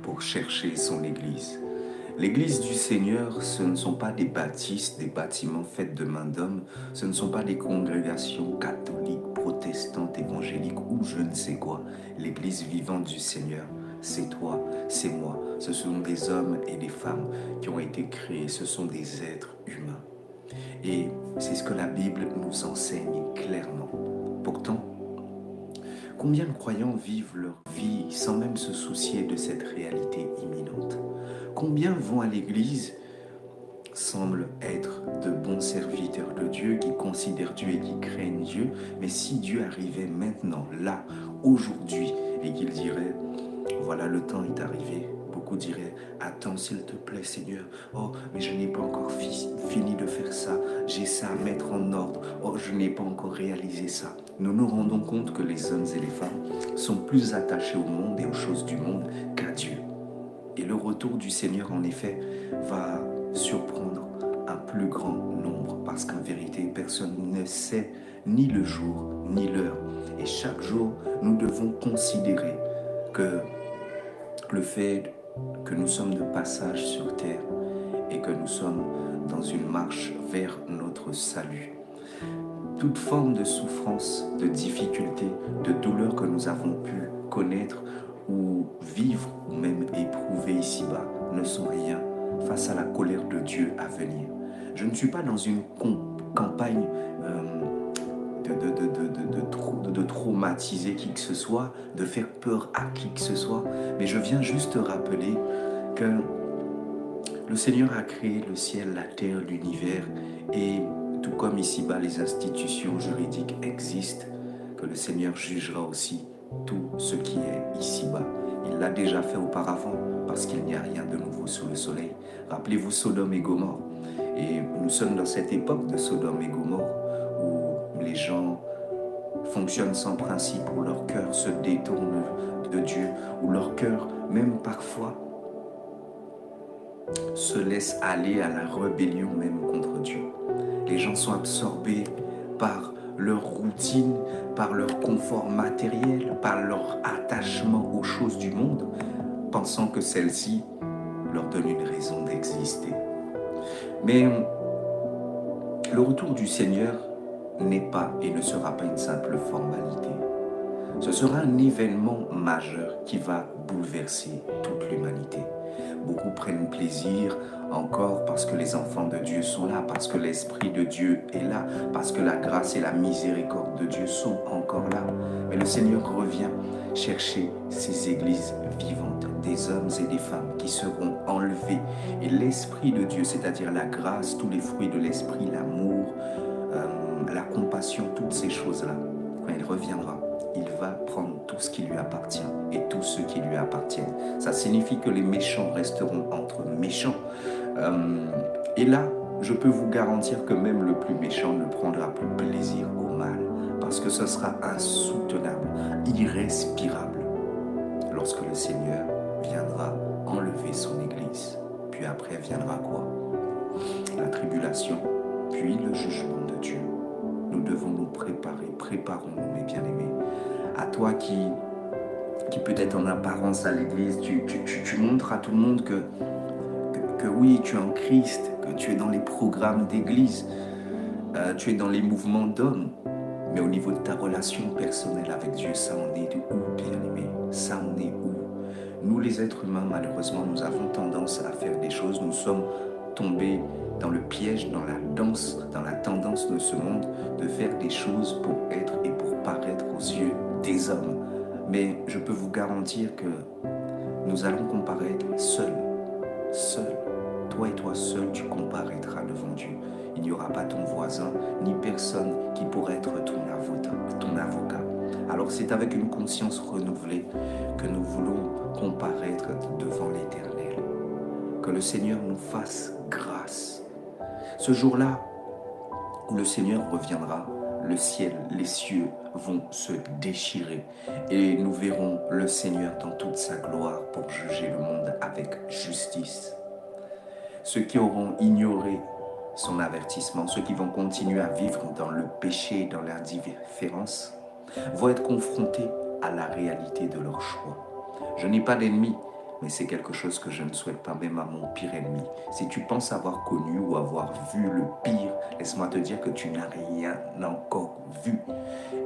pour chercher son Église. L'Église du Seigneur, ce ne sont pas des bâtisses, des bâtiments faits de main d'homme, ce ne sont pas des congrégations catholiques, protestantes, évangéliques ou je ne sais quoi. L'Église vivante du Seigneur, c'est toi, c'est moi. Ce sont des hommes et des femmes qui ont été créés, ce sont des êtres humains. Et c'est ce que la Bible nous enseigne clairement. Pourtant, combien de croyants vivent leur vie sans même se soucier de cette réalité imminente? Combien vont à l'église, semblent être de bons serviteurs de Dieu, qui considèrent Dieu et qui craignent Dieu, mais si Dieu arrivait maintenant, là, aujourd'hui, et qu'il dirait, voilà, le temps est arrivé, beaucoup diraient, attends s'il te plaît Seigneur, oh mais je n'ai pas encore fini de faire ça, j'ai ça à mettre en ordre, oh je n'ai pas encore réalisé ça. Nous nous rendons compte que les hommes et les femmes sont plus attachés au monde et aux choses du monde qu'à Dieu. Et le retour du Seigneur, en effet, va surprendre un plus grand nombre, parce qu'en vérité, personne ne sait ni le jour, ni l'heure. Et chaque jour, nous devons considérer que le fait que nous sommes de passage sur terre et que nous sommes dans une marche vers notre salut. Toute forme de souffrance, de difficulté, de douleur que nous avons pu connaître ou vivre ou même éprouver ici-bas ne sont rien face à la colère de Dieu à venir. Je ne suis pas dans une campagne de traumatiser qui que ce soit, de faire peur à qui que ce soit, mais je viens juste te rappeler que le Seigneur a créé le ciel, la terre, l'univers, et tout comme ici-bas les institutions juridiques existent, que le Seigneur jugera aussi tout ce qui est ici-bas. Il l'a déjà fait auparavant, parce qu'il n'y a rien de nouveau sous le soleil. Rappelez-vous Sodome et Gomorrhe. Et nous sommes dans cette époque de Sodome et Gomorrhe, où les gens fonctionnent sans principe, où leur cœur se détourne de Dieu, où leur cœur, même parfois, se laisse aller à la rébellion même contre Dieu. Les gens sont absorbés par leur routine, par leur confort matériel, par leur attachement aux choses du monde, pensant que celles-ci leur donnent une raison d'exister. Mais le retour du Seigneur n'est pas et ne sera pas une simple formalité. Ce sera un événement majeur qui va bouleverser toute l'humanité. Beaucoup prennent plaisir encore parce que les enfants de Dieu sont là, parce que l'Esprit de Dieu est là, parce que la grâce et la miséricorde de Dieu sont encore là. Mais le Seigneur revient chercher ces églises vivantes, des hommes et des femmes qui seront enlevés. Et l'Esprit de Dieu, c'est-à-dire la grâce, tous les fruits de l'Esprit, l'amour, la compassion, toutes ces choses-là, quand il reviendra, il va prendre tout ce qui lui appartient et tous ceux qui lui appartiennent. Ça signifie que les méchants resteront entre méchants. Et là, je peux vous garantir que même le plus méchant ne prendra plus plaisir au mal, parce que ce sera insoutenable, irrespirable, lorsque le Seigneur viendra enlever son Église. Puis après viendra quoi? La tribulation, puis le jugement de Dieu. Nous devons nous préparer, préparons-nous mes bien-aimés. À toi qui peut-être en apparence à l'église, tu montres à tout le monde que oui, tu es en Christ, que tu es dans les programmes d'église, tu es dans les mouvements d'hommes, mais au niveau de ta relation personnelle avec Dieu, ça en est où, bien-aimé? Ça en est où? Nous les êtres humains, malheureusement, nous avons tendance à faire des choses, nous sommes tombés dans le piège, dans la danse, dans la tendance de ce monde, de faire des choses pour être et pour paraître aux yeux des hommes. Mais je peux vous garantir que nous allons comparaître seuls. Toi et toi seul, tu comparaîtras devant Dieu. Il n'y aura pas ton voisin, ni personne qui pourrait être ton avocat. Alors c'est avec une conscience renouvelée que nous voulons comparaître devant l'Éternel. Que le Seigneur nous fasse grâce. Ce jour-là, où le Seigneur reviendra, le ciel, les cieux vont se déchirer et nous verrons le Seigneur dans toute sa gloire pour juger le monde avec justice. Ceux qui auront ignoré son avertissement, ceux qui vont continuer à vivre dans le péché et dans l'indifférence, vont être confrontés à la réalité de leur choix. Je n'ai pas d'ennemis, mais c'est quelque chose que je ne souhaite pas même à mon pire ennemi. Si tu penses avoir connu ou avoir vu le pire, laisse-moi te dire que tu n'as rien encore vu.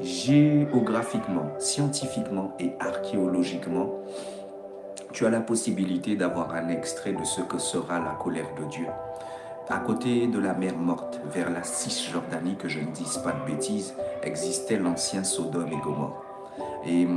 Géographiquement, scientifiquement et archéologiquement, tu as la possibilité d'avoir un extrait de ce que sera la colère de Dieu. À côté de la mer Morte, vers la Cisjordanie, que je ne dise pas de bêtises, existait l'ancien Sodome et Gomorrhe. Et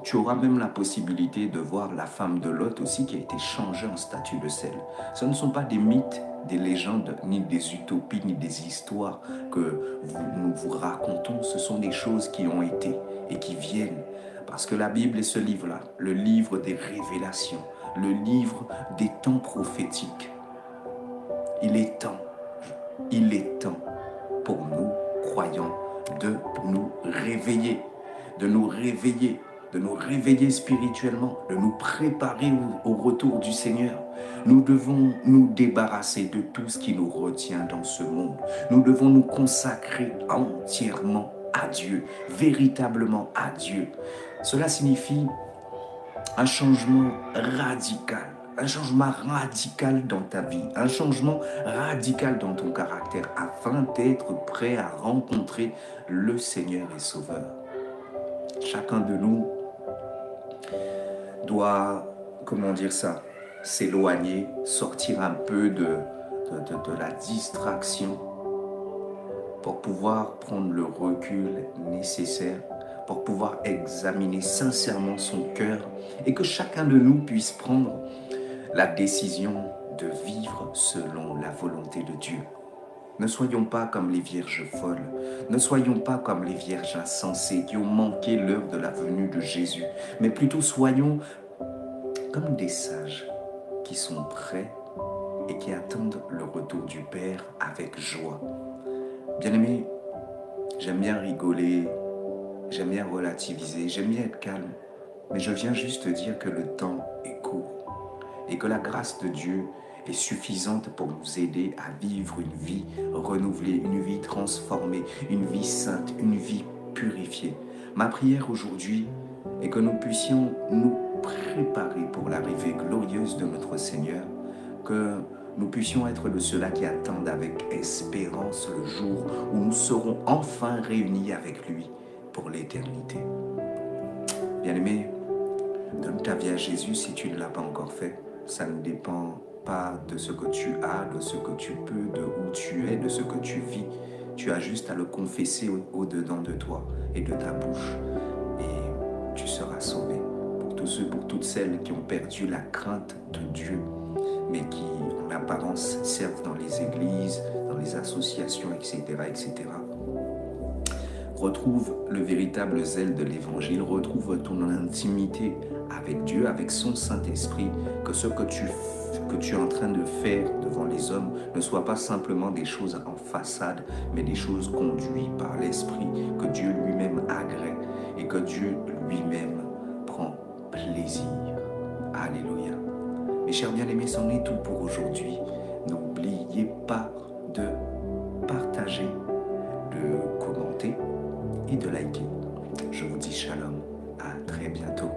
tu auras même la possibilité de voir la femme de Lot aussi qui a été changée en statue de sel. Ce ne sont pas des mythes, des légendes, ni des utopies, ni des histoires que nous vous racontons. Ce sont des choses qui ont été et qui viennent. Parce que la Bible est ce livre-là, le livre des révélations, le livre des temps prophétiques. Il est temps pour nous, croyants, de nous réveiller, de nous réveiller spirituellement, de nous préparer au retour du Seigneur. Nous devons nous débarrasser de tout ce qui nous retient dans ce monde. Nous devons nous consacrer entièrement à Dieu, véritablement à Dieu. Cela signifie un changement radical. Un changement radical dans ta vie, un changement radical dans ton caractère afin d'être prêt à rencontrer le Seigneur et Sauveur. Chacun de nous doit, s'éloigner, sortir un peu de la distraction pour pouvoir prendre le recul nécessaire, pour pouvoir examiner sincèrement son cœur et que chacun de nous puisse prendre la décision de vivre selon la volonté de Dieu. Ne soyons pas comme les vierges folles, ne soyons pas comme les vierges insensées qui ont manqué l'heure de la venue de Jésus, mais plutôt soyons comme des sages qui sont prêts et qui attendent le retour du Père avec joie. Bien-aimés, j'aime bien rigoler, j'aime bien relativiser, j'aime bien être calme, mais je viens juste dire que le temps est court et que la grâce de Dieu est suffisante pour nous aider à vivre une vie renouvelée, une vie transformée, une vie sainte, une vie purifiée. Ma prière aujourd'hui est que nous puissions nous préparer pour l'arrivée glorieuse de notre Seigneur, que nous puissions être de ceux-là qui attendent avec espérance le jour où nous serons enfin réunis avec lui pour l'éternité. Bien-aimé, donne ta vie à Jésus si tu ne l'as pas encore fait. Ça ne dépend pas de ce que tu as, de ce que tu peux, de où tu es, de ce que tu vis. Tu as juste à le confesser au-dedans de toi et de ta bouche et tu seras sauvé. Pour tous ceux, pour toutes celles qui ont perdu la crainte de Dieu, mais qui en apparence servent dans les églises, dans les associations, etc., etc. Retrouve le véritable zèle de l'évangile, retrouve ton intimité avec Dieu, avec son Saint-Esprit, que ce que tu es en train de faire devant les hommes ne soit pas simplement des choses en façade, mais des choses conduites par l'Esprit, que Dieu lui-même agrée et que Dieu lui-même prend plaisir. Alléluia. Mes chers bien-aimés, c'en est tout pour aujourd'hui. N'oubliez pas de partager, de commenter et de liker. Je vous dis shalom, à très bientôt.